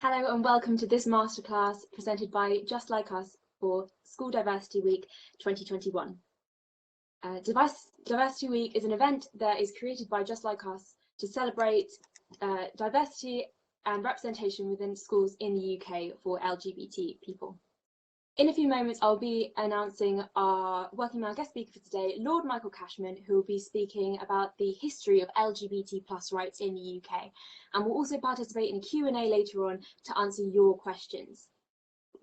Hello and welcome to this masterclass presented by Just Like Us for School Diversity Week 2021. Diversity Week is an event that is created by Just Like Us to celebrate diversity and representation within schools in the UK for LGBT people. In a few moments, I'll be announcing our working male guest speaker for today, Lord Michael Cashman, who will be speaking about the history of LGBT plus rights in the UK, and will also participate in a Q&A later on to answer your questions.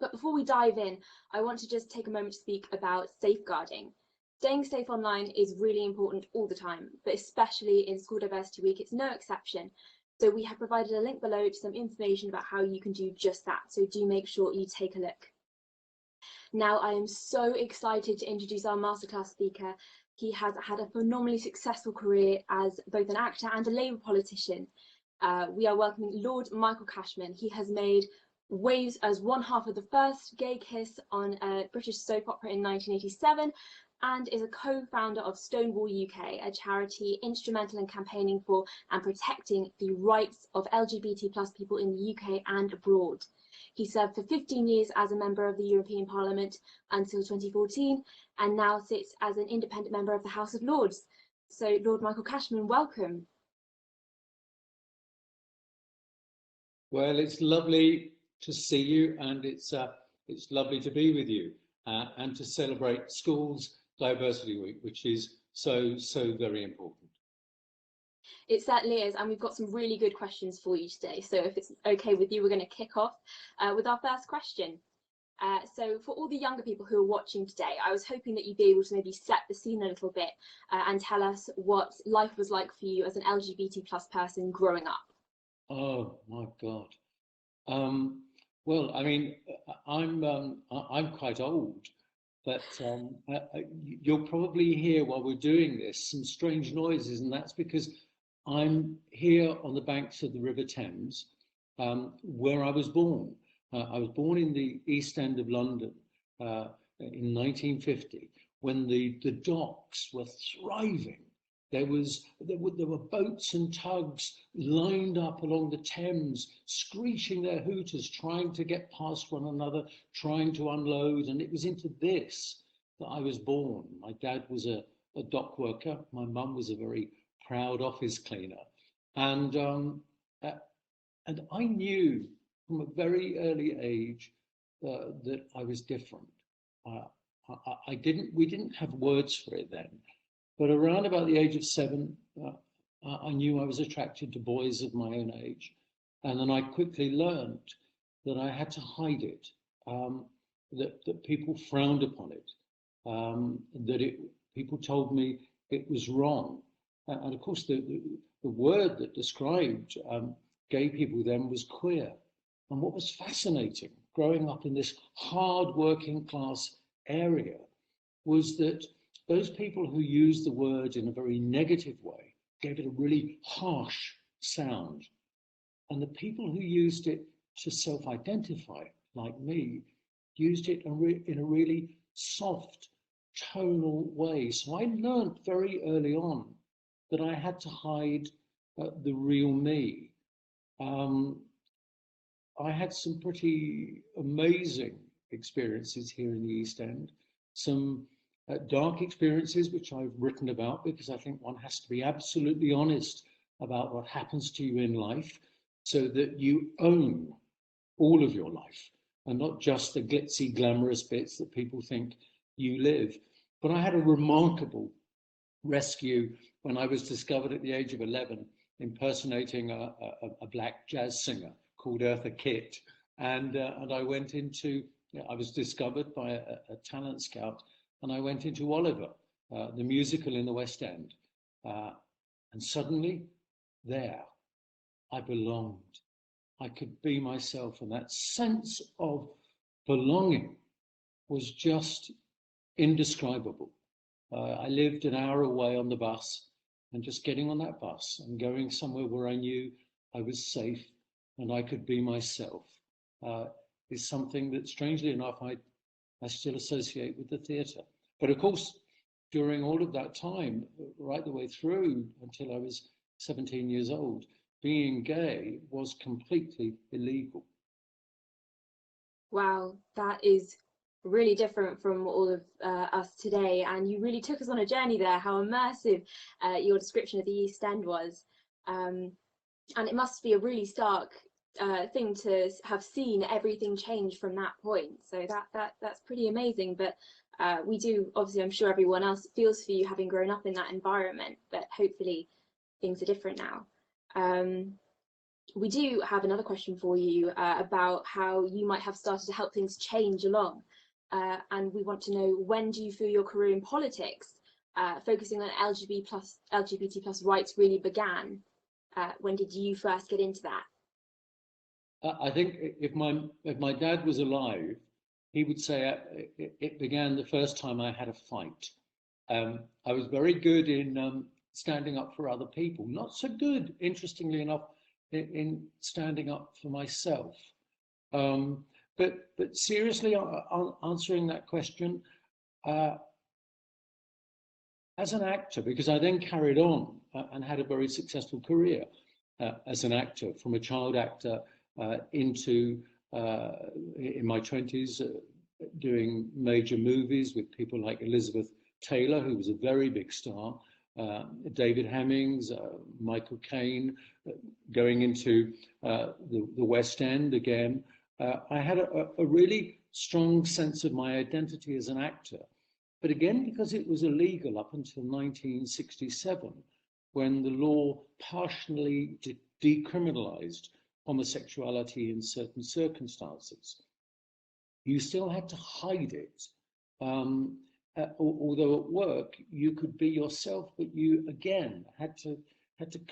But before we dive in, I want to just take a moment to speak about safeguarding. Staying safe online is really important all the time, but especially in School Diversity Week, it's no exception. So we have provided a link below to some information about how you can do just that, so do make sure you take a look. Now, I am so excited to introduce our masterclass speaker. He has had a phenomenally successful career as both an actor and a Labour politician. We are welcoming Lord Michael Cashman. He has made waves as one half of the first gay kiss on a British soap opera in 1987 and is a co-founder of Stonewall UK, a charity instrumental in campaigning for and protecting the rights of LGBT plus people in the UK and abroad. He served for 15 years as a member of the European Parliament until 2014 and now sits as an independent member of the House of Lords. So, Lord Michael Cashman, welcome. Well, it's lovely to see you, and it's lovely to be with you and to celebrate Schools Diversity Week, which is so very important. It certainly is, and we've got some really good questions for you today. So if it's okay with you, we're going to kick off with our first question. So for all the younger people who are watching today, I was hoping that you'd be able to maybe set the scene a little bit and tell us what life was like for you as an LGBT plus person growing up. Oh my God. Well, I mean, I'm quite old, but you'll probably hear while we're doing this some strange noises, and that's because I'm here on the banks of the River Thames, where I was born. I was born in the East End of London in 1950, when the docks were thriving. There were boats and tugs lined up along the Thames, screeching their hooters, trying to get past one another, trying to unload. And it was into this that I was born. My dad was a dock worker. My mum was a very proud office cleaner. And I knew from a very early age that I was different. We didn't have words for it then. But around about the age of 7, I knew I was attracted to boys of my own age. And then I quickly learned that I had to hide it, that people frowned upon it, people told me it was wrong. And of course, the word that described gay people then was queer. And what was fascinating, growing up in this hard working class area, was that those people who used the word in a very negative way gave it a really harsh sound. And the people who used it to self-identify, like me, used it in a really soft, tonal way. So I learned very early on that I had to hide the real me. I had some pretty amazing experiences here in the East End, some dark experiences, which I've written about because I think one has to be absolutely honest about what happens to you in life so that you own all of your life and not just the glitzy, glamorous bits that people think you live. But I had a remarkable rescue when I was discovered at the age of 11 impersonating a black jazz singer called Eartha Kitt. And I went into, I was discovered by a talent scout, and I went into Oliver, the musical in the West End. And suddenly, there, I belonged. I could be myself. And that sense of belonging was just indescribable. I lived an hour away on the bus, and just getting on that bus and going somewhere where I knew I was safe and I could be myself is something that, strangely enough, I still associate with the theatre. But of course, during all of that time, right the way through until I was 17 years old, being gay was completely illegal. Wow, that is really different from all of us today, and you really took us on a journey there. How immersive your description of the East End was, and it must be a really stark thing to have seen everything change from that point. So that's pretty amazing. But we do, obviously, I'm sure everyone else feels for you having grown up in that environment, but hopefully things are different now. We do have another question for you about how you might have started to help things change along. And we want to know, when do you feel your career in politics, focusing on LGBT plus rights, really began? When did you first get into that? I think if my dad was alive, he would say it began the first time I had a fight. I was very good in standing up for other people, not so good, interestingly enough, in standing up for myself. But seriously, answering that question, as an actor, because I then carried on and had a very successful career as an actor, from a child actor into in my 20s, doing major movies with people like Elizabeth Taylor, who was a very big star, David Hemmings, Michael Caine, going into the West End again. I had a really strong sense of my identity as an actor. But again, because it was illegal up until 1967, when the law partially decriminalized homosexuality in certain circumstances, you still had to hide it. Although at work you could be yourself, but you again had to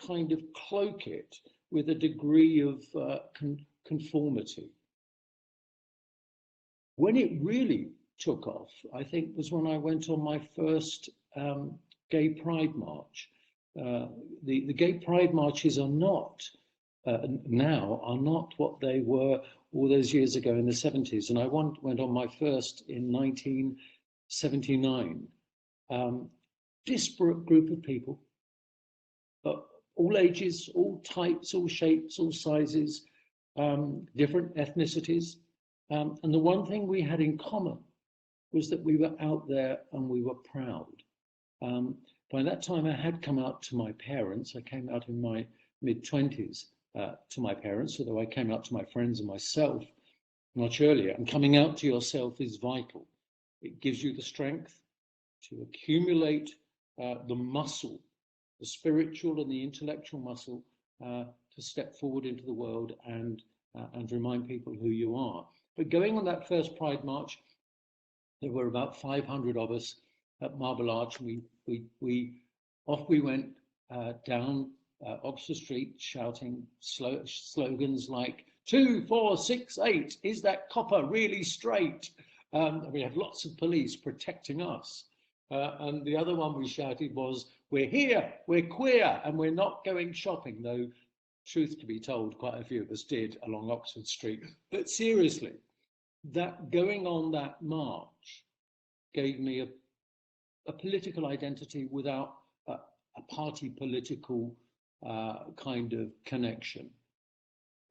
kind of cloak it with a degree of conformity. When it really took off, I think, was when I went on my first gay pride march. The gay pride marches are not now are not what they were all those years ago in the 70s. And I went on my first in 1979. Disparate group of people, all ages, all types, all shapes, all sizes, different ethnicities. And the one thing we had in common was that we were out there and we were proud. By that time, I had come out to my parents. I came out in my mid-20s to my parents, although I came out to my friends and myself much earlier. And coming out to yourself is vital. It gives you the strength to accumulate the muscle, the spiritual and the intellectual muscle, to step forward into the world and remind people who you are. But going on that first Pride March, there were about 500 of us at Marble Arch, and we went down Oxford Street, shouting slogans like 2, 4, 6, 8. Is that copper really straight? We had lots of police protecting us. And the other one we shouted was, we're here, we're queer, and we're not going shopping, though, truth to be told, quite a few of us did along Oxford Street. But seriously, that going on that march gave me a political identity without a party political kind of connection.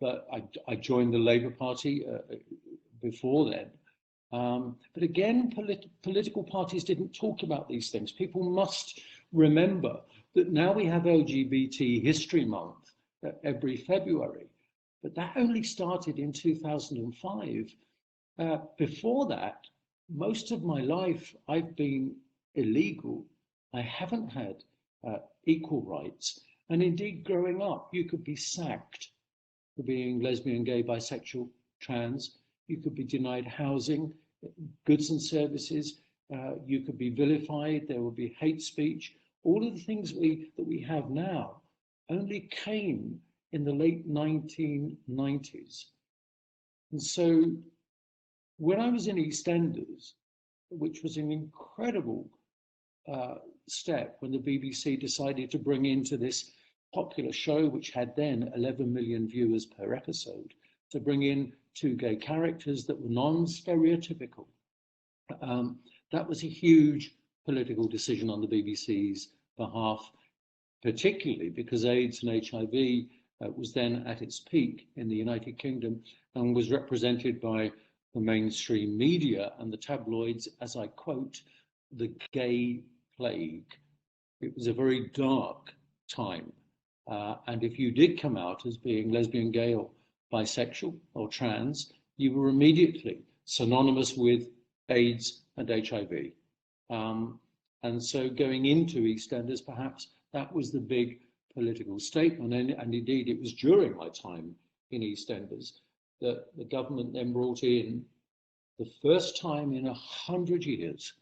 But I joined the Labour Party before then. But again, political parties didn't talk about these things. People must remember that now we have LGBT History Month every February, but that only started in 2005. Before that, most of my life, I've been illegal. I haven't had equal rights. And indeed, growing up, you could be sacked for being lesbian, gay, bisexual, trans. You could be denied housing, goods and services. You could be vilified. There would be hate speech. All of the things that we have now only came in the late 1990s. And so when I was in EastEnders, which was an incredible step when the BBC decided to bring into this popular show, which had then 11 million viewers per episode, to bring in 2 gay characters that were non-stereotypical. That was a huge political decision on the BBC's behalf, particularly because AIDS and HIV was then at its peak in the United Kingdom and was represented by the mainstream media and the tabloids, as I quote, the gay plague. It was a very dark time. And if you did come out as being lesbian, gay, or bisexual, or trans, you were immediately synonymous with AIDS and HIV. And so going into EastEnders, perhaps that was the big political statement. And indeed, it was during my time in EastEnders that the government then brought in, the first time in 100 years,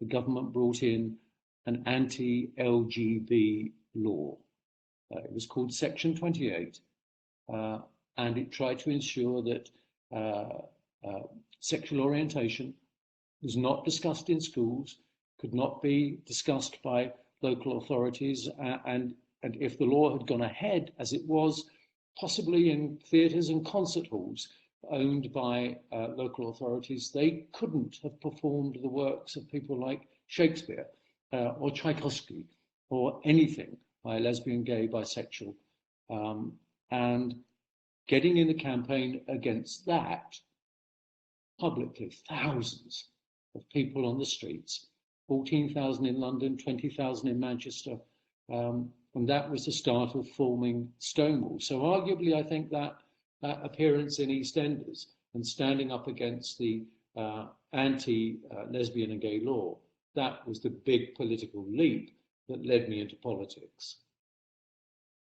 the government brought in an anti-LGBT law. It was called Section 28, and it tried to ensure that sexual orientation was not discussed in schools, could not be discussed by local authorities, and if the law had gone ahead as it was, possibly in theatres and concert halls owned by local authorities, they couldn't have performed the works of people like Shakespeare or Tchaikovsky or anything by lesbian, gay, bisexual. And getting in the campaign against that publicly, thousands of people on the streets, 14,000 in London, 20,000 in Manchester, and that was the start of forming Stonewall. So arguably, I think that appearance in EastEnders and standing up against the anti-lesbian and gay law, that was the big political leap that led me into politics.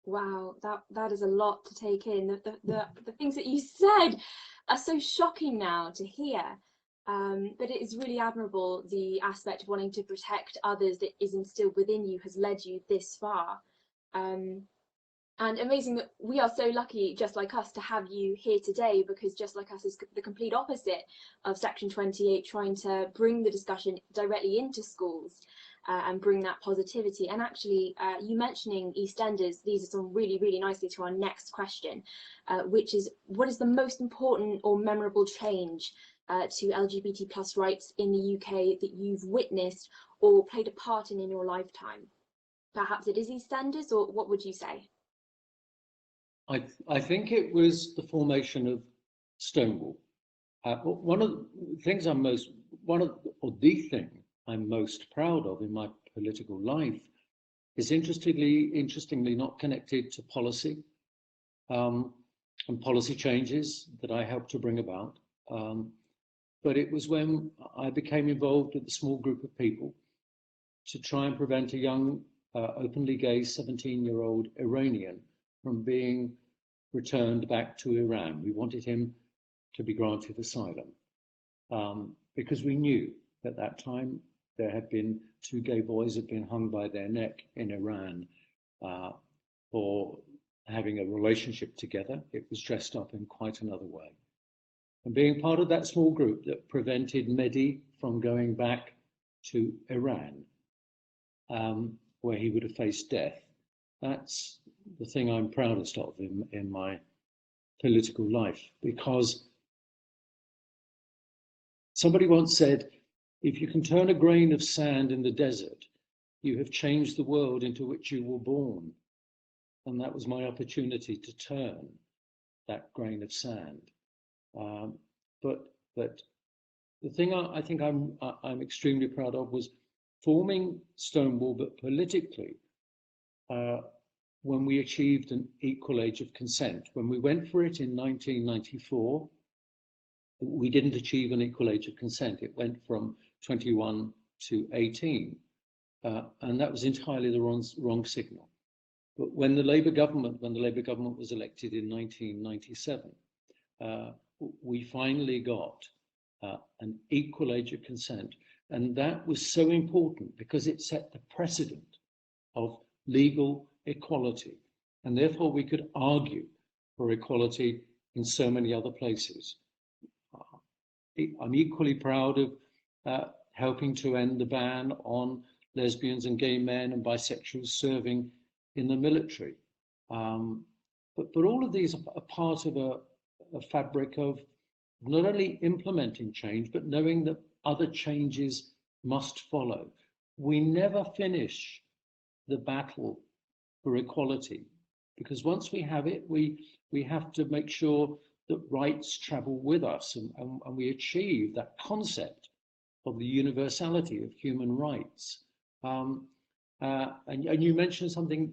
Wow, that is a lot to take in. The things that you said are so shocking now to hear. But it is really admirable, the aspect of wanting to protect others that is instilled within you has led you this far. And amazing that we are so lucky, Just Like Us, to have you here today, because Just Like Us is the complete opposite of Section 28, trying to bring the discussion directly into schools and bring that positivity. And actually, you mentioning EastEnders leads us on really, really nicely to our next question, which is, what is the most important or memorable change to LGBT plus rights in the UK that you've witnessed or played a part in your lifetime? Perhaps it is EastEnders, or what would you say? I think it was the formation of Stonewall. One of the things the thing I'm most proud of in my political life is interestingly not connected to policy and policy changes that I helped to bring about. But it was when I became involved with a small group of people to try and prevent a young, openly gay 17-year-old Iranian from being returned back to Iran. We wanted him to be granted asylum because we knew at that time there had been 2 gay boys had been hung by their neck in Iran for having a relationship together. It was dressed up in quite another way. And being part of that small group that prevented Mehdi from going back to Iran, where he would have faced death, that's the thing I'm proudest of in my political life. Because somebody once said, if you can turn a grain of sand in the desert, you have changed the world into which you were born. And that was my opportunity to turn that grain of sand. But the thing I think I'm extremely proud of was forming Stonewall, but politically, when we achieved an equal age of consent. When we went for it in 1994, we didn't achieve an equal age of consent. It went from 21 to 18, and that was entirely the wrong signal. But when the Labour government was elected in 1997, we finally got an equal age of consent, and that was so important because it set the precedent of legal equality, and therefore we could argue for equality in so many other places. I'm equally proud of helping to end the ban on lesbians and gay men and bisexuals serving in the military. But all of these are part of a fabric of not only implementing change, but knowing that other changes must follow. We never finish the battle for equality, because once we have it, we have to make sure that rights travel with us, and we achieve that concept of the universality of human rights. And you mentioned something,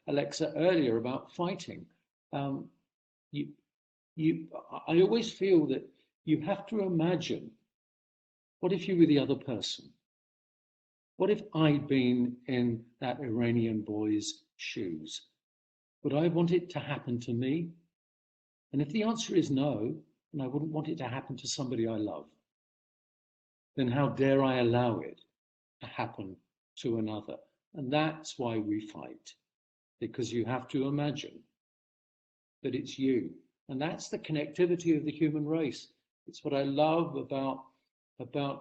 Alexa, earlier about fighting. I always feel that you have to imagine, what if you were the other person? What if I'd been in that Iranian boy's shoes? Would I want it to happen to me? And if the answer is no, and I wouldn't want it to happen to somebody I love, then how dare I allow it to happen to another? And that's why we fight, because you have to imagine that it's you. And that's the connectivity of the human race. It's what I love about the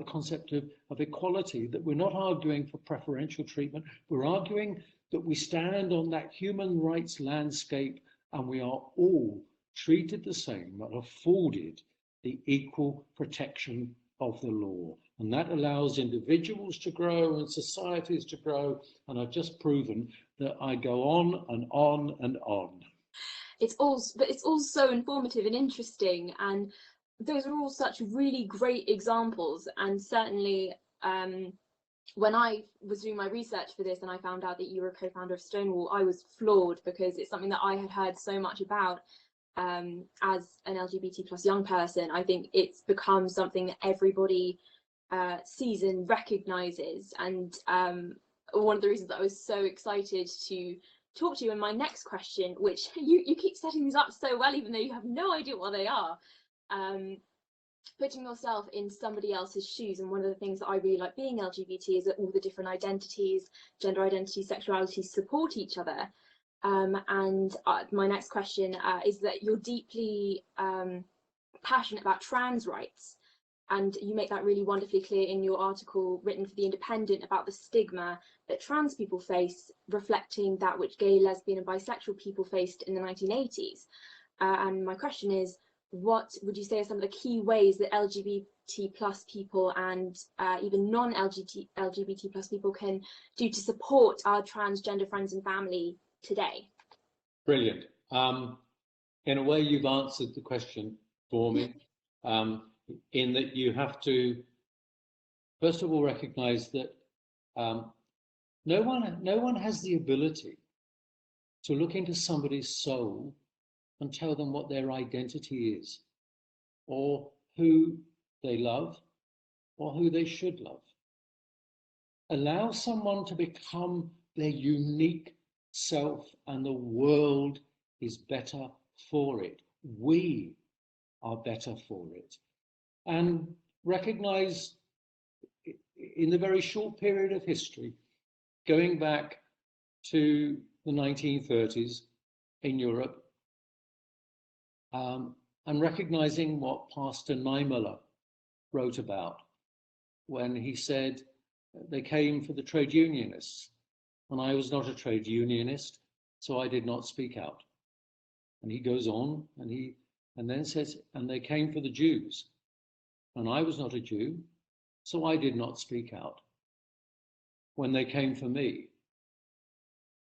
concept of equality, that we're not arguing for preferential treatment. We're arguing that we stand on that human rights landscape and we are all treated the same and afforded the equal protection of the law. And that allows individuals to grow and societies to grow. And I've just proven that I go on and on and on. It's all so informative and interesting, and those are all such really great examples. And certainly when I was doing my research for this and I found out that you were a co-founder of Stonewall, I was floored, because it's something that I had heard so much about. As an LGBT plus young person, I think it's become something that everybody sees and recognizes. And one of the reasons that I was so excited to talk to you in my next question, which you keep setting these up so well, even though you have no idea what they are, putting yourself in somebody else's shoes. And one of the things that I really like being LGBT is that all the different identities, gender identities, sexualities support each other. And my next question is that you're deeply passionate about trans rights, and you make that really wonderfully clear in your article written for The Independent about the stigma that trans people face, reflecting that which gay, lesbian and bisexual people faced in the 1980s. And my question is, what would you say are some of the key ways that LGBT plus people and even non-LGBT plus people can do to support our transgender friends and family today? Brilliant. In a way, you've answered the question for me, in that you have to, first of all, recognize that no one has the ability to look into somebody's soul and tell them what their identity is, or who they love, or who they should love. Allow someone to become their unique self, and the world is better for it. We are better for it. And recognize, in the very short period of history, going back to the 1930s in Europe, and recognizing what Pastor Niemöller wrote about when he said they came for the trade unionists, and I was not a trade unionist, so I did not speak out. And he goes on and then says, and they came for the Jews, and I was not a Jew, so I did not speak out. When they came for me,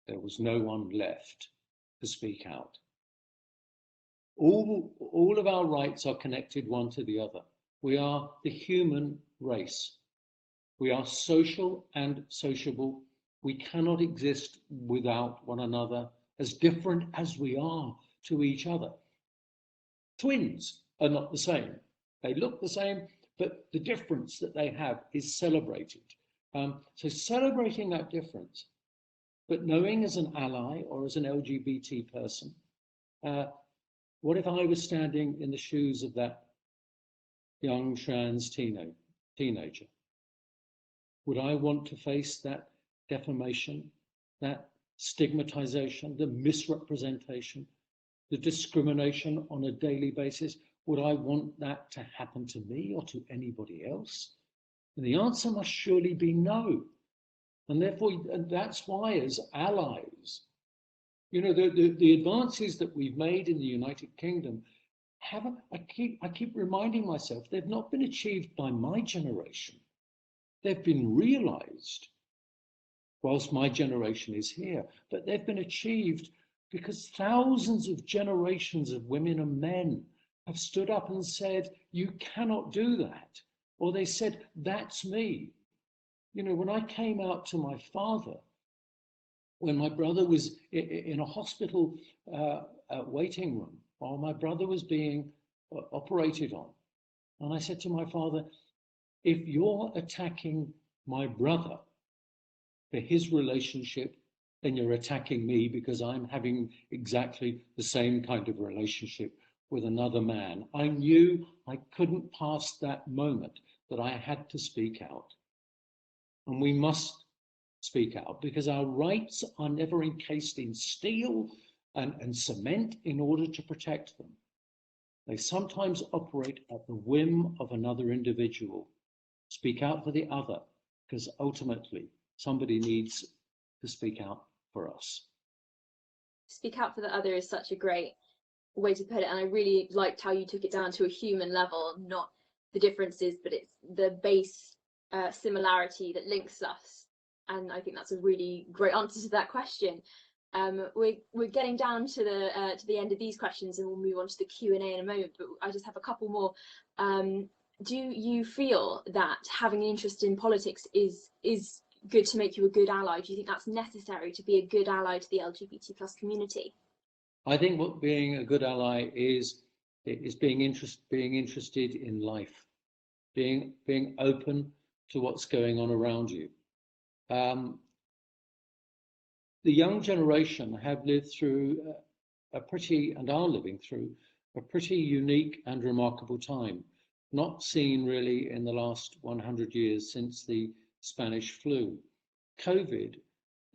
there was no one left to speak out. All of our rights are connected one to the other. We are the human race. We are social and sociable. We cannot exist without one another, as different as we are to each other. Twins are not the same. They look the same, but the difference that they have is celebrated. So celebrating that difference, but knowing as an ally or as an LGBT person, what if I was standing in the shoes of that young trans teenager? Would I want to face that defamation, that stigmatization, the misrepresentation, the discrimination on a daily basis? Would I want that to happen to me or to anybody else? And the answer must surely be no. And therefore, and that's why, as allies, you know, the advances that we've made in the United Kingdom haven't, I keep reminding myself, they've not been achieved by my generation. They've been realized whilst my generation is here, but they've been achieved because thousands of generations of women and men have stood up and said, you cannot do that. Or they said, that's me. You know, when I came out to my father, when my brother was in a hospital waiting room, while my brother was being operated on, and I said to my father, if you're attacking my brother for his relationship, then you're attacking me because I'm having exactly the same kind of relationship with another man. I knew I couldn't pass that moment, that I had to speak out. And we must speak out, because our rights are never encased in steel and cement in order to protect them. They sometimes operate at the whim of another individual. Speak out for the other, because ultimately somebody needs to speak out for us. Speak out for the other is such a great way to put it, and I really liked how you took it down to a human level, not the differences, but it's the base similarity that links us. And I think that's a really great answer to that question. We're getting down to the end of these questions, and we'll move on to the Q&A in a moment, but I just have a couple more. Do you feel that having an interest in politics is good to make you a good ally? Do you think that's necessary to be a good ally to the LGBT plus community? I think what being a good ally is being interested in life, being open to what's going on around you. The young generation have lived through and are living through a pretty unique and remarkable time, not seen really in the last 100 years since the Spanish flu. COVID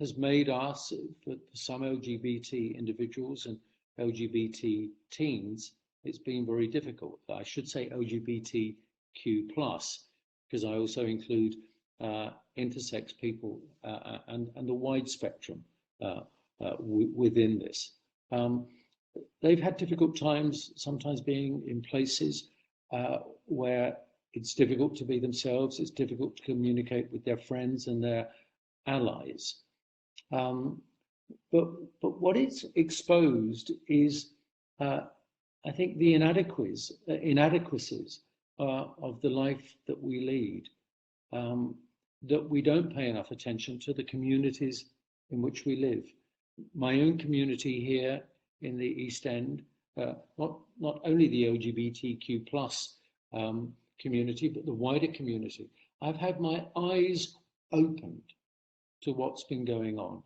has made us, for some LGBT individuals and LGBT teens, it's been very difficult. I should say LGBTQ+, because I also include intersex people and the wide spectrum within this. They've had difficult times, sometimes being in places where it's difficult to be themselves, it's difficult to communicate with their friends and their allies. But what it's exposed is, I think, the inadequacies of the life that we lead, that we don't pay enough attention to the communities in which we live. My own community here in the East End, not only the LGBTQ plus community, but the wider community. I've had my eyes opened to what's been going on.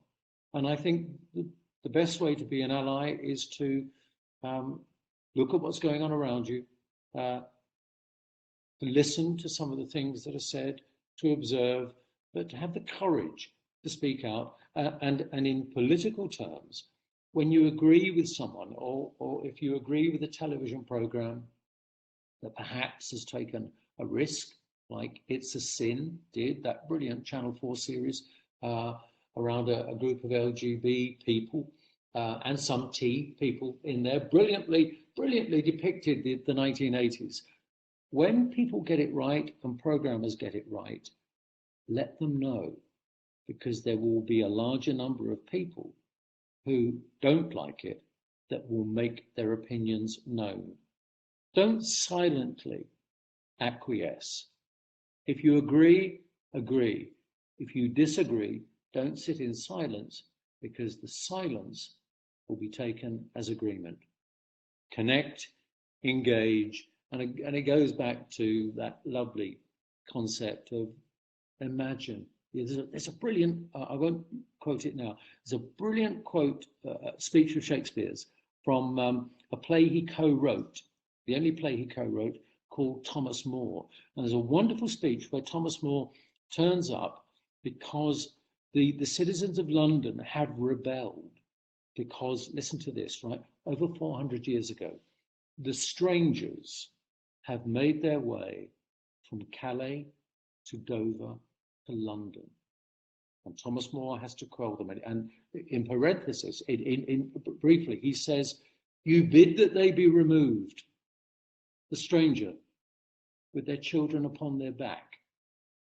And I think the best way to be an ally is to look at what's going on around you, to listen to some of the things that are said, to observe, but to have the courage to speak out. And in political terms, when you agree with someone, or if you agree with a television program that perhaps has taken a risk, like It's a Sin did, that brilliant Channel 4 series around a group of LGBT people and some T people in there, brilliantly depicted the 1980s. When people get it right and programmers get it right, let them know, because there will be a larger number of people who don't like it that will make their opinions known. Don't silently acquiesce. If you agree, agree. If you disagree, don't sit in silence, because the silence will be taken as agreement. Connect, engage, and it goes back to that lovely concept of imagine. There's a brilliant, I won't quote it now, there's a brilliant quote, speech of Shakespeare's from a play he co-wrote, the only play he co-wrote, called Thomas More. And there's a wonderful speech where Thomas More turns up because the citizens of London had rebelled, because, listen to this, right, over 400 years ago, the strangers have made their way from Calais to Dover to London. And Thomas More has to quell them. And in parenthesis, briefly, he says, you bid that they be removed, the stranger, with their children upon their back,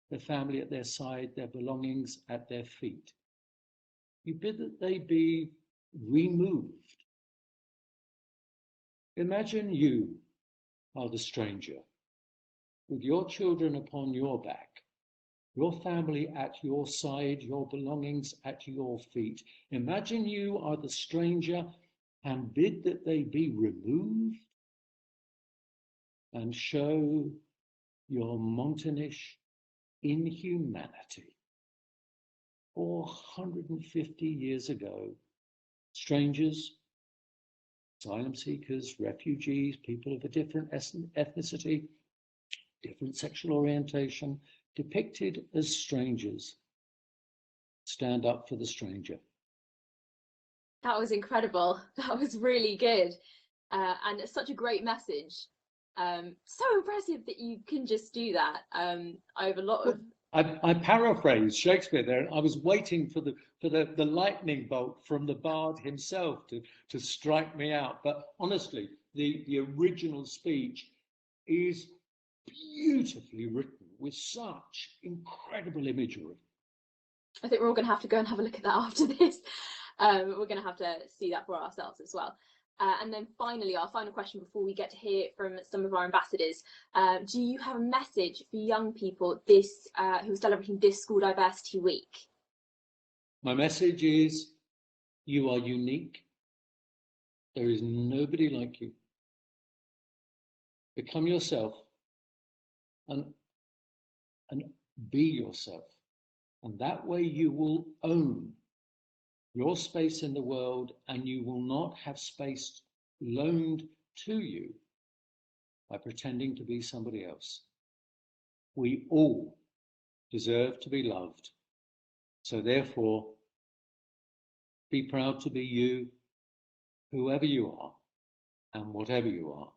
their family at their side, their belongings at their feet. You bid that they be removed. Imagine you are the stranger, with your children upon your back, your family at your side, your belongings at your feet. Imagine you are the stranger and bid that they be removed and show your Montanish inhumanity. 450 years ago, strangers, asylum seekers, refugees, people of a different ethnicity, different sexual orientation, depicted as strangers, stand up for the stranger. That was incredible. That was really good. And it's such a great message. So impressive that you can just do that. I have a lot of... I paraphrased Shakespeare there. I was waiting for the lightning bolt from the bard himself to strike me out. But honestly, the original speech is beautifully written with such incredible imagery. I think we're all going to have to go and have a look at that after this. We're going to have to see that for ourselves as well. And then finally, our final question before we get to hear from some of our ambassadors. Do you have a message for young people who are celebrating this School Diversity Week? My message is, you are unique. There is nobody like you. Become yourself and be yourself. And that way you will own your space in the world, and you will not have space loaned to you by pretending to be somebody else. We all deserve to be loved. So therefore, be proud to be you, whoever you are, and whatever you are,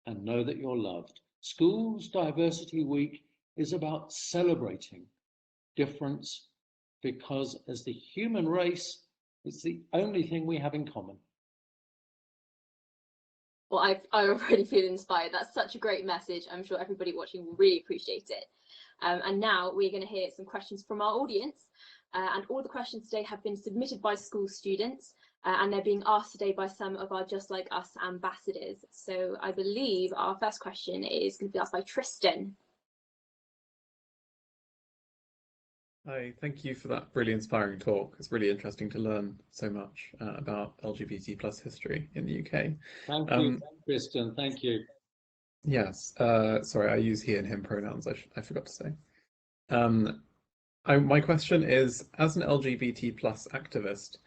and know that you're loved. Schools Diversity Week is about celebrating difference, because as the human race, it's the only thing we have in common. Well, I already feel inspired. That's such a great message. I'm sure everybody watching will really appreciate it. And now we're going to hear some questions from our audience. And all the questions today have been submitted by school students, and they're being asked today by some of our Just Like Us ambassadors. So I believe our first question is going to be asked by Tristan. Hi, thank you for that really inspiring talk. It's really interesting to learn so much about LGBT plus history in the UK. Thank you, Tristan. Thank you. Yes, sorry, I use he and him pronouns, I forgot to say. My question is, as an LGBT plus activist,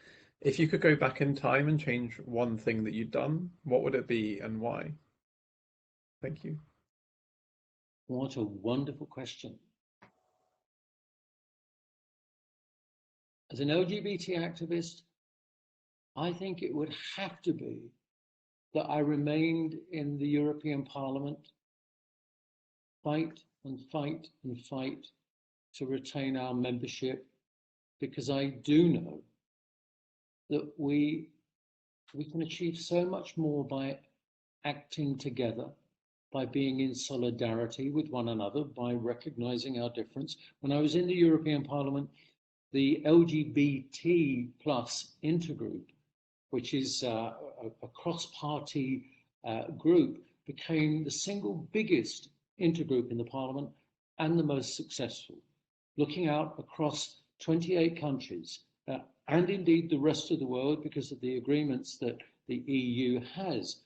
if you could go back in time and change one thing that you'd done, what would it be and why? Thank you. What a wonderful question. As an LGBT activist, I think it would have to be that I remained in the European Parliament, fight and fight and fight to retain our membership, because I do know that we can achieve so much more by acting together, by being in solidarity with one another, by recognizing our difference. When I was in the European Parliament, the LGBT plus intergroup, which is a cross-party group, became the single biggest intergroup in the Parliament and the most successful, looking out across 28 countries and indeed the rest of the world, because of the agreements that the EU has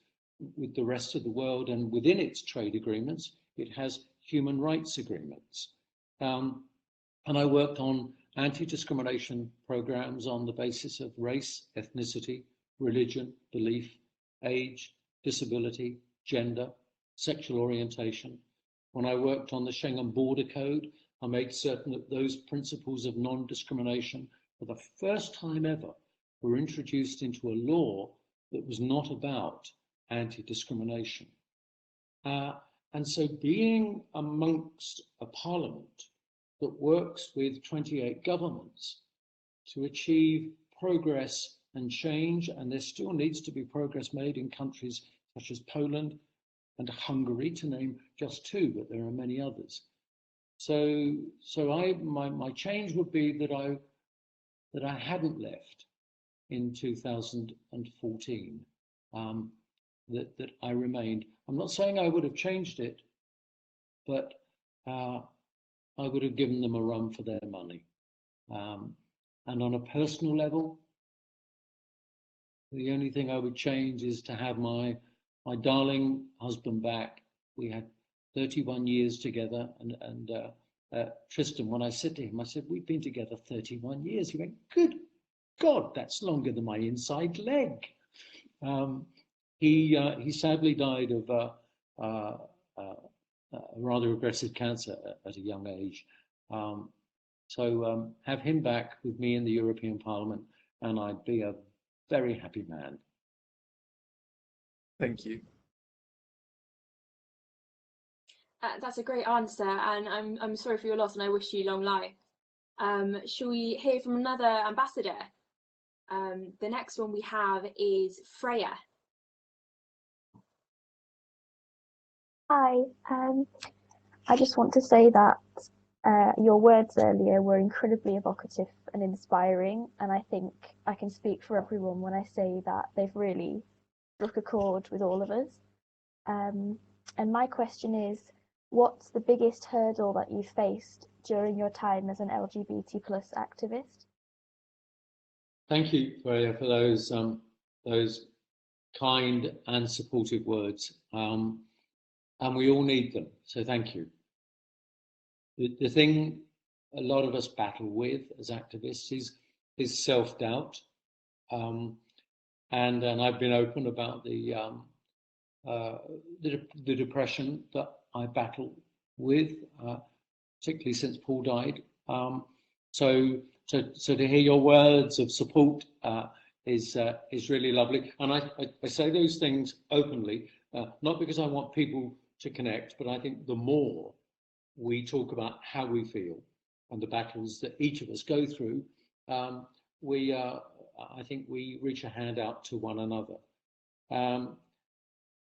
with the rest of the world, and within its trade agreements, it has human rights agreements. And I worked on anti-discrimination programs on the basis of race, ethnicity, religion, belief, age, disability, gender, sexual orientation. When I worked on the Schengen Border Code, I made certain that those principles of non-discrimination, for the first time ever, were introduced into a law that was not about anti-discrimination. And so being amongst a parliament that works with 28 governments to achieve progress and change, and there still needs to be progress made in countries such as Poland and Hungary, to name just two, but there are many others. So my change would be that I hadn't left in 2014 that I remained. I'm not saying I would have changed it, but I would have given them a run for their money. And on a personal level, the only thing I would change is to have my darling husband back. We had 31 years together, and Tristan, when I said to him, I said, we've been together 31 years. He went, good God, that's longer than my inside leg. He sadly died of a rather aggressive cancer at a young age. So have him back with me in the European Parliament, and I'd be a very happy man. Thank you. That's a great answer, and I'm sorry for your loss, and I wish you long life. Shall we hear from another ambassador? The next one we have is Freya. Hi, I just want to say that your words earlier were incredibly evocative and inspiring, and I think I can speak for everyone when I say that they've really struck a chord with all of us. And my question is, what's the biggest hurdle that you faced during your time as an LGBT+ activist? Thank you, Freya, for those kind and supportive words. And we all need them, so thank you. The thing a lot of us battle with as activists is self-doubt. And I've been open about the depression that I battle with, particularly since Paul died. So to hear your words of support is really lovely. And I say those things openly, not because I want people to connect, but I think the more we talk about how we feel and the battles that each of us go through, I think we reach a hand out to one another.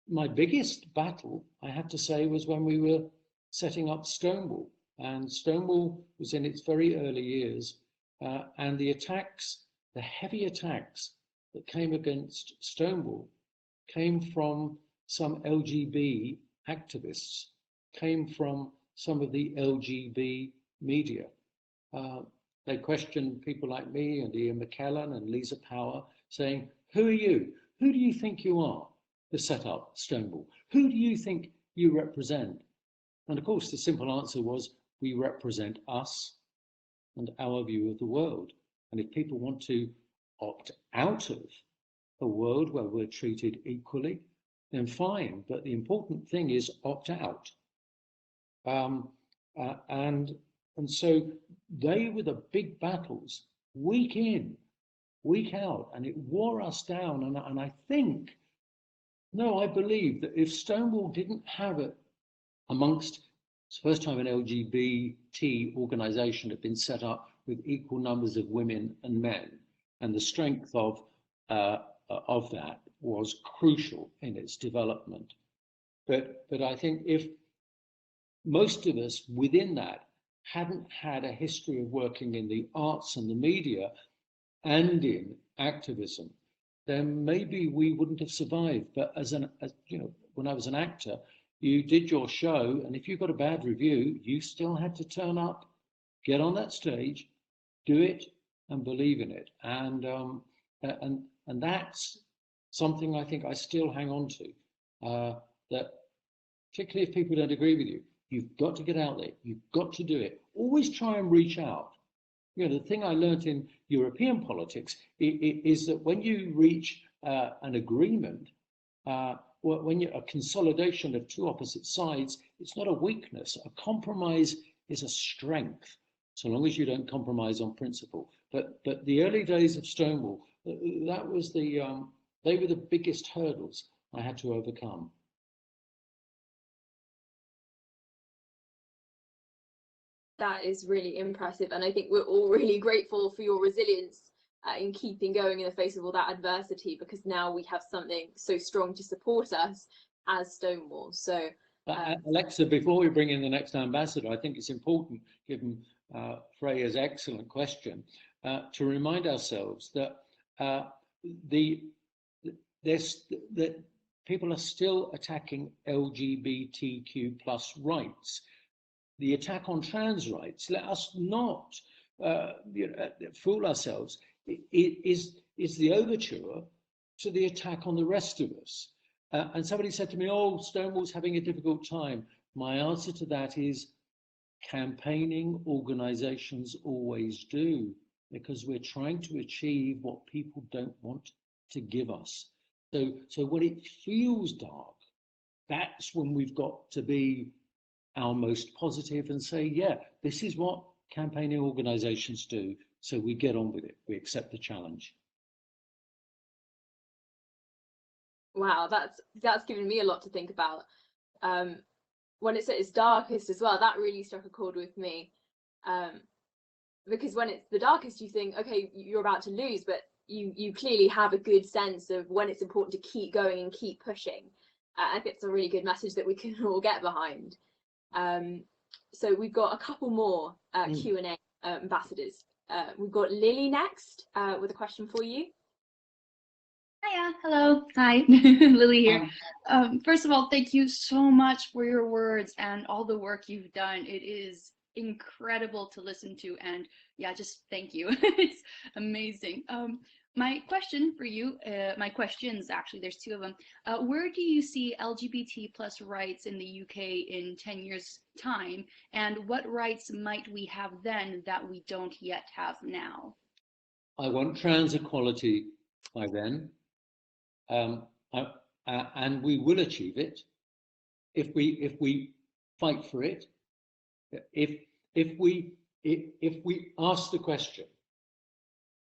My biggest battle, I have to say, was when we were setting up Stonewall. And Stonewall was in its very early years. And the attacks, the heavy attacks that came against Stonewall came from some LGB activists, came from some of the LGB media. They questioned people like me and Ian McKellen and Lisa Power, saying, who are you? Who do you think you are to set up Stonewall? Who do you think you represent? And of course, the simple answer was, we represent us and our view of the world. And if people want to opt out of a world where we're treated equally, then fine. But the important thing is opt out. And so they were the big battles, week in, week out, and it wore us down. And I think, no, I believe that if Stonewall didn't have it amongst, it's the first time an LGBT organization had been set up with equal numbers of women and men, and the strength of that was crucial in its development. But I think if most of us within that hadn't had a history of working in the arts and the media and in activism, then maybe we wouldn't have survived. But as you know, when I was an actor, you did your show, and if you got a bad review, you still had to turn up, get on that stage, do it, and believe in it. And that's something I think I still hang on to. That particularly if people don't agree with you, you've got to get out there. You've got to do it. Always try and reach out. You know, the thing I learned in European politics is that when you reach an agreement, when you're a consolidation of two opposite sides, it's not a weakness. A compromise is a strength, so long as you don't compromise on principle. But the early days of Stonewall, that was they were the biggest hurdles I had to overcome. That is really impressive, and I think we're all really grateful for your resilience in keeping going in the face of all that adversity, because now we have something so strong to support us as Stonewall. So Alexa, before we bring in the next ambassador, I think it's important, given Freya's excellent question, to remind ourselves that that people are still attacking LGBTQ plus rights. The attack on trans rights, let us not fool ourselves, is the overture to the attack on the rest of us. And somebody said to me, oh, Stonewall's having a difficult time. My answer to that is campaigning organizations always do, because we're trying to achieve what people don't want to give us. So when it feels dark, that's when we've got to be our most positive and say, yeah, this is what campaigning organizations do. So we get on with it. We accept the challenge. Wow, that's given me a lot to think about. When it's at its darkest as well, that really struck a chord with me. Because when it's the darkest, you think, okay, you're about to lose, but you clearly have a good sense of when it's important to keep going and keep pushing. I think it's a really good message that we can all get behind. So we've got a couple more Q&A ambassadors. We've got Lily next with a question for you. Hiya, hello, hi, Lily here. First of all, thank you so much for your words and all the work you've done. It is incredible to listen to, and yeah, just thank you. It's amazing. My question for you, my questions actually, there's two of them. Where do you see LGBT plus rights in the UK in 10 years time, and what rights might we have then that we don't yet have now? I want trans equality by then. And we will achieve it if we fight for it. If we ask the question,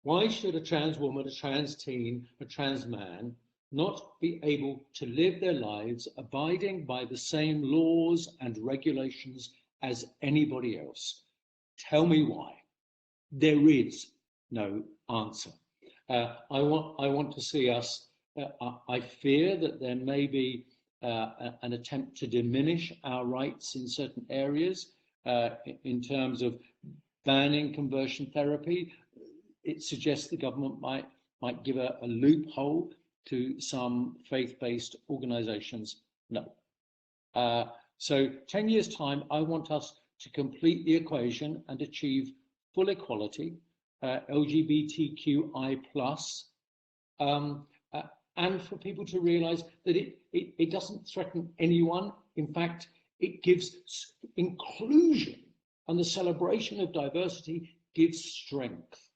why should a trans woman, a trans teen, a trans man not be able to live their lives abiding by the same laws and regulations as anybody else? Tell me why. There is no answer. I want to see us. I fear that there may be an attempt to diminish our rights in certain areas in terms of banning conversion therapy. It suggests the government might give a loophole to some faith-based organizations. No. So 10 years time, I want us to complete the equation and achieve full equality, LGBTQI+, and for people to realize that it doesn't threaten anyone. In fact, it gives inclusion, and the celebration of diversity gives strength.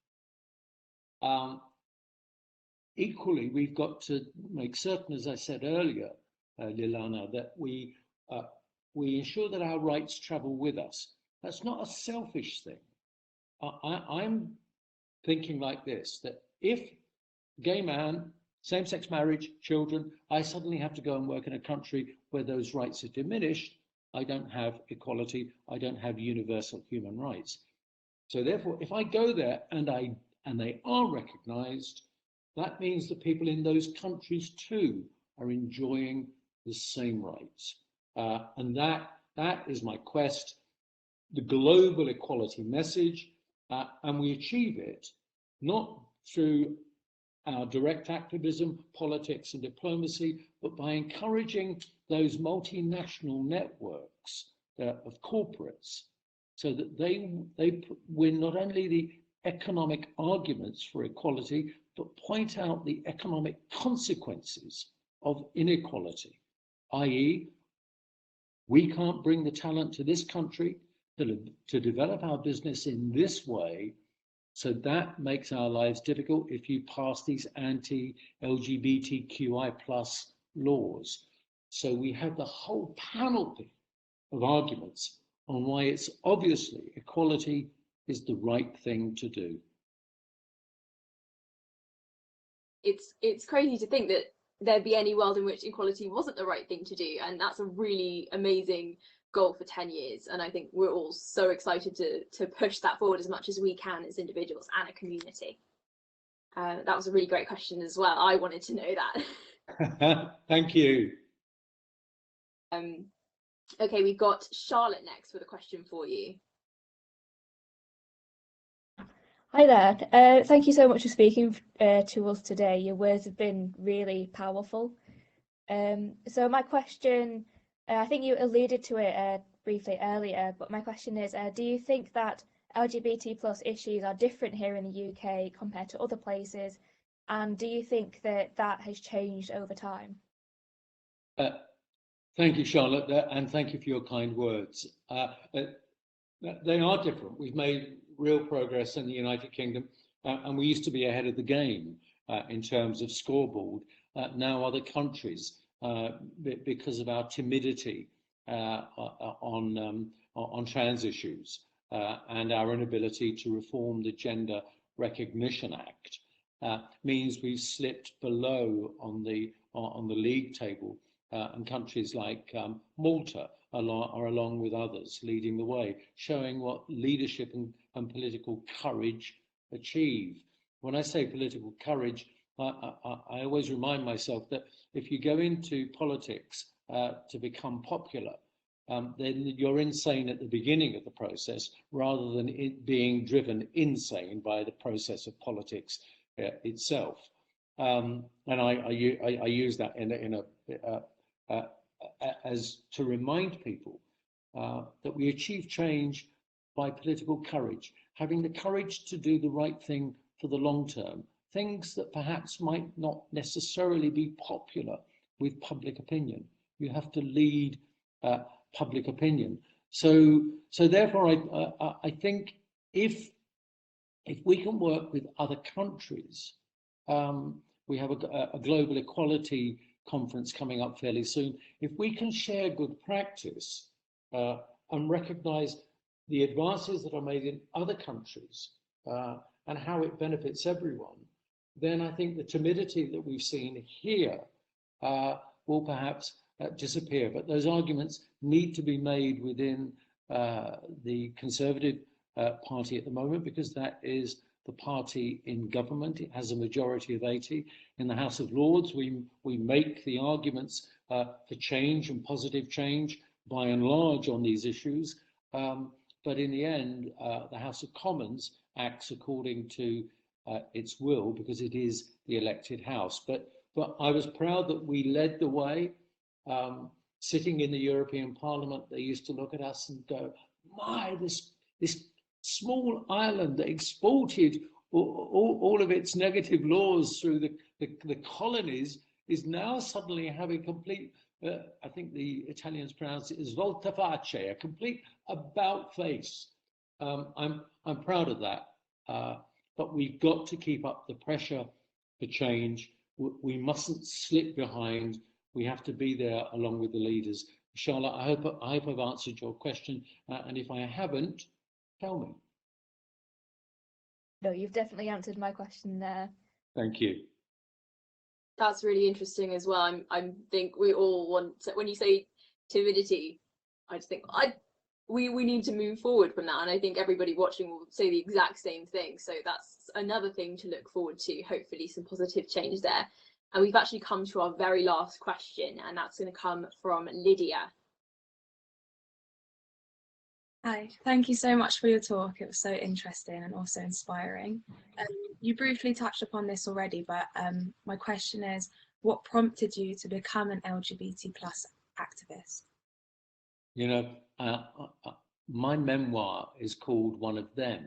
Equally, we've got to make certain, as I said earlier, Lilana, that we ensure that our rights travel with us. That's not a selfish thing. I'm thinking like this, that if gay man, same-sex marriage, children, I suddenly have to go and work in a country where those rights are diminished, I don't have equality, I don't have universal human rights. So therefore, if I go there and they are recognized, that means that people in those countries too are enjoying the same rights. And that is my quest, the global equality message, and we achieve it not through our direct activism, politics and diplomacy, but by encouraging those multinational networks of corporates so that they win not only the economic arguments for equality, but point out the economic consequences of inequality, i.e., we can't bring the talent to this country to develop our business in this way, so that makes our lives difficult if you pass these anti-LGBTQI+ laws. So we have the whole panoply of arguments on why it's obviously equality is the right thing to do. It's crazy to think that there'd be any world in which equality wasn't the right thing to do, and that's a really amazing goal for 10 years, and I think we're all so excited to push that forward as much as we can as individuals and a community. That was a really great question as well. I wanted to know that. Thank you. Okay, we've got Charlotte next with a question for you. Hi there. Thank you so much for speaking to us today. Your words have been really powerful. So my question, I think you alluded to it briefly earlier, but my question is, do you think that LGBT plus issues are different here in the UK compared to other places? And do you think that that has changed over time? Thank you, Charlotte, and thank you for your kind words. They are different. We've made real progress in the United Kingdom, and we used to be ahead of the game in terms of scoreboard. Now other countries, because of our timidity on trans issues and our inability to reform the Gender Recognition Act, means we've slipped below on the league table, and countries like Malta are along with others leading the way, showing what leadership and political courage achieve. When I say political courage, I always remind myself that if you go into politics to become popular, then you're insane at the beginning of the process rather than it being driven insane by the process of politics itself. And I use that as to remind people that we achieve change by political courage, having the courage to do the right thing for the long term, things that perhaps might not necessarily be popular with public opinion. You have to lead public opinion. So therefore, I think if we can work with other countries, we have a global equality conference coming up fairly soon. If we can share good practice and recognize the advances that are made in other countries and how it benefits everyone, then I think the timidity that we've seen here will perhaps disappear. But those arguments need to be made within the Conservative Party at the moment, because that is the party in government. It has a majority of 80. In the House of Lords, we make the arguments for change and positive change by and large on these issues. But in the end, the House of Commons acts according to its will, because it is the elected House. But I was proud that we led the way. Sitting in the European Parliament, they used to look at us and go, my, this small island that exported all of its negative laws through the colonies is now suddenly having complete, I think the Italians pronounce it as voltaface, a complete about face. I'm proud of that, but we've got to keep up the pressure for change. We mustn't slip behind. We have to be there along with the leaders. Charlotte, I hope I've answered your question, and if I haven't, tell me. No, you've definitely answered my question there. Thank you. That's really interesting as well. I think we all want to, when you say timidity, I just think we need to move forward from that, and I think everybody watching will say the exact same thing. So that's another thing to look forward to. Hopefully, some positive change there. And we've actually come to our very last question, and that's going to come from Lydia. Hi, thank you so much for your talk. It was so interesting and also inspiring. You briefly touched upon this already, but my question is, what prompted you to become an LGBT plus activist? You know, my memoir is called One of Them,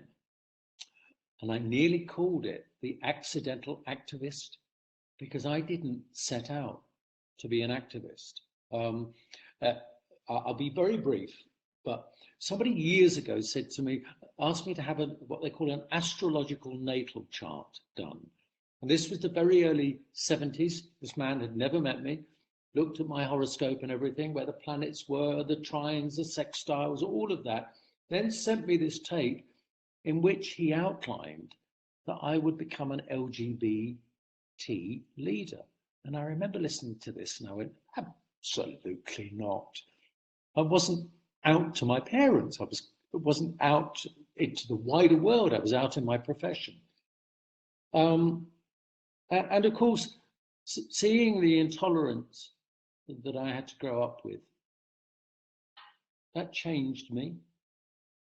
and I nearly called it The Accidental Activist, because I didn't set out to be an activist. I'll be very brief, but somebody years ago said to me, asked me to have what they call an astrological natal chart done. And this was the very early 70s. This man had never met me, looked at my horoscope and everything, where the planets were, the trines, the sextiles, all of that, then sent me this tape in which he outlined that I would become an LGBT leader. And I remember listening to this and I went, absolutely not. I wasn't out to my parents. I wasn't out into the wider world. I was out in my profession. And of course, seeing the intolerance that I had to grow up with, that changed me,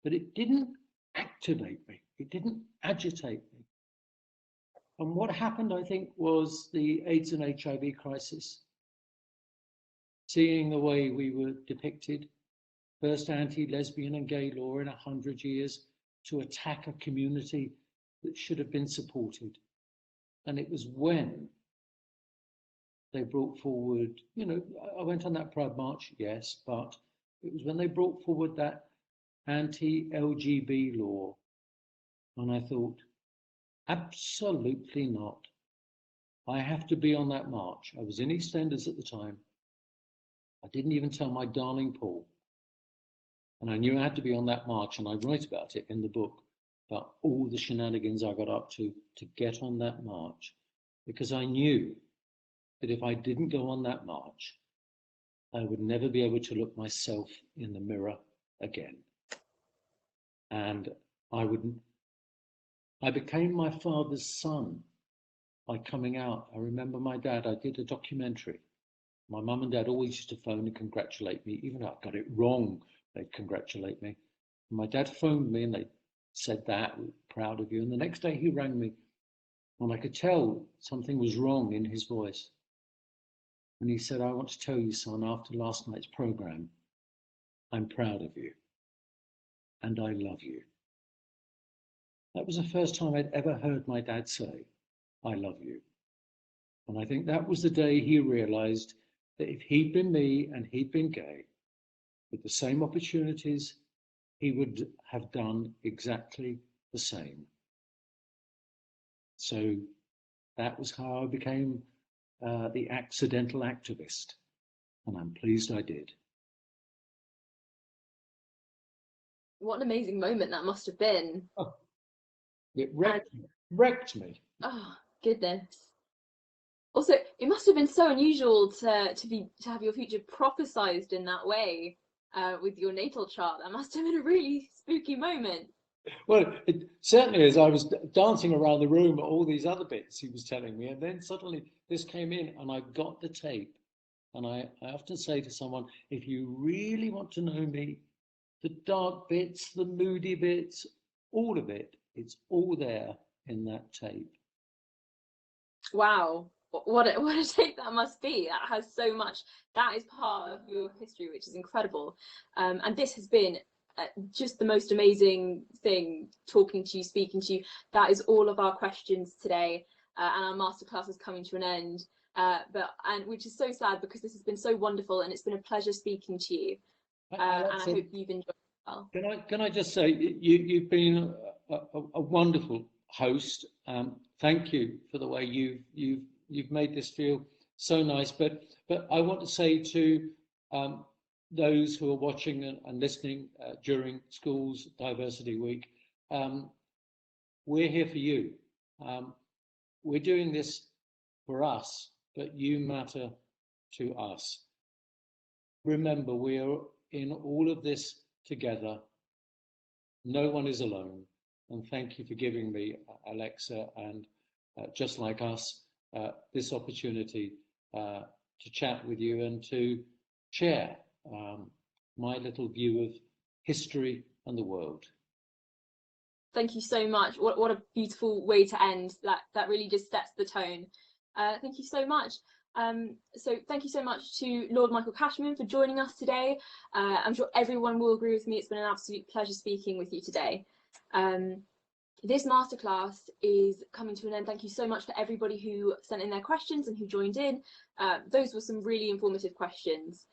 but it didn't activate me. It didn't agitate me. And what happened, I think, was the AIDS and HIV crisis. Seeing the way we were depicted, first anti-lesbian and gay law in 100 years to attack a community that should have been supported. And it was when they brought forward, I went on that Pride March, yes, but it was when they brought forward that anti-LGB law. And I thought, absolutely not. I have to be on that march. I was in EastEnders at the time. I didn't even tell my darling Paul. And I knew I had to be on that march, and I write about it in the book, about all the shenanigans I got up to get on that march, because I knew that if I didn't go on that march, I would never be able to look myself in the mirror again. And I became my father's son by coming out. I remember my dad, I did a documentary. My mum and dad always used to phone and congratulate me. Even though I got it wrong, they'd congratulate me. And my dad phoned me and they said that, we're proud of you. And the next day he rang me and I could tell something was wrong in his voice. And he said, I want to tell you, son, after last night's program, I'm proud of you and I love you. That was the first time I'd ever heard my dad say, I love you. And I think that was the day he realized that if he'd been me and he'd been gay, with the same opportunities, he would have done exactly the same. So that was how I became the accidental activist, and I'm pleased I did. What an amazing moment that must have been. Oh, it wrecked me. Oh, goodness. Also, it must have been so unusual to have your future prophesized in that way with your natal chart. That must have been a really spooky moment. Well, it certainly is. I was dancing around the room at all these other bits he was telling me, and then suddenly this came in and I got the tape. And I often say to someone, if you really want to know me, the dark bits, the moody bits, all of it, it's all there in that tape. Wow. What a tape that must be. That has so much. That is part of your history, which is incredible. And this has been just the most amazing thing, talking to you, speaking to you. That is all of our questions today, and our masterclass is coming to an end. Which is so sad because this has been so wonderful and it's been a pleasure speaking to you. And I hope you've enjoyed it well. Can I just say, you've been a wonderful host. Thank you for the way you've made this feel so nice. But I want to say to those who are watching and listening during Schools Diversity Week, we're here for you. We're doing this for us, but you matter to us. Remember, we are in all of this together. No one is alone. And thank you for giving me, Alexa, and Just Like Us, this opportunity to chat with you and to share my little view of history and the world. Thank you so much. What a beautiful way to end. That really just sets the tone. Thank you so much. So thank you so much to Lord Michael Cashman for joining us today. I'm sure everyone will agree with me. It's been an absolute pleasure speaking with you today. This masterclass is coming to an end. Thank you so much for everybody who sent in their questions and who joined in. Those were some really informative questions.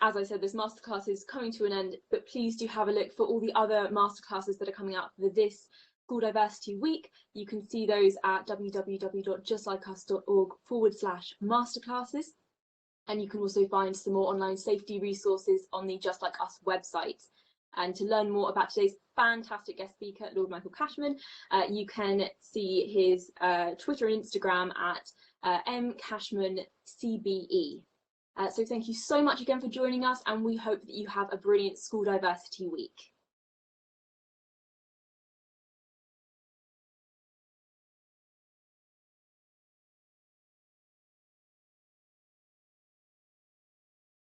As I said, this masterclass is coming to an end, but please do have a look for all the other masterclasses that are coming up for this School Diversity Week. You can see those at www.justlikeusorg/masterclasses. And you can also find some more online safety resources on the Just Like Us website. And to learn more about today's fantastic guest speaker, Lord Michael Cashman, you can see his Twitter and Instagram at mcashmancbe. So thank you so much again for joining us, and we hope that you have a brilliant School Diversity Week.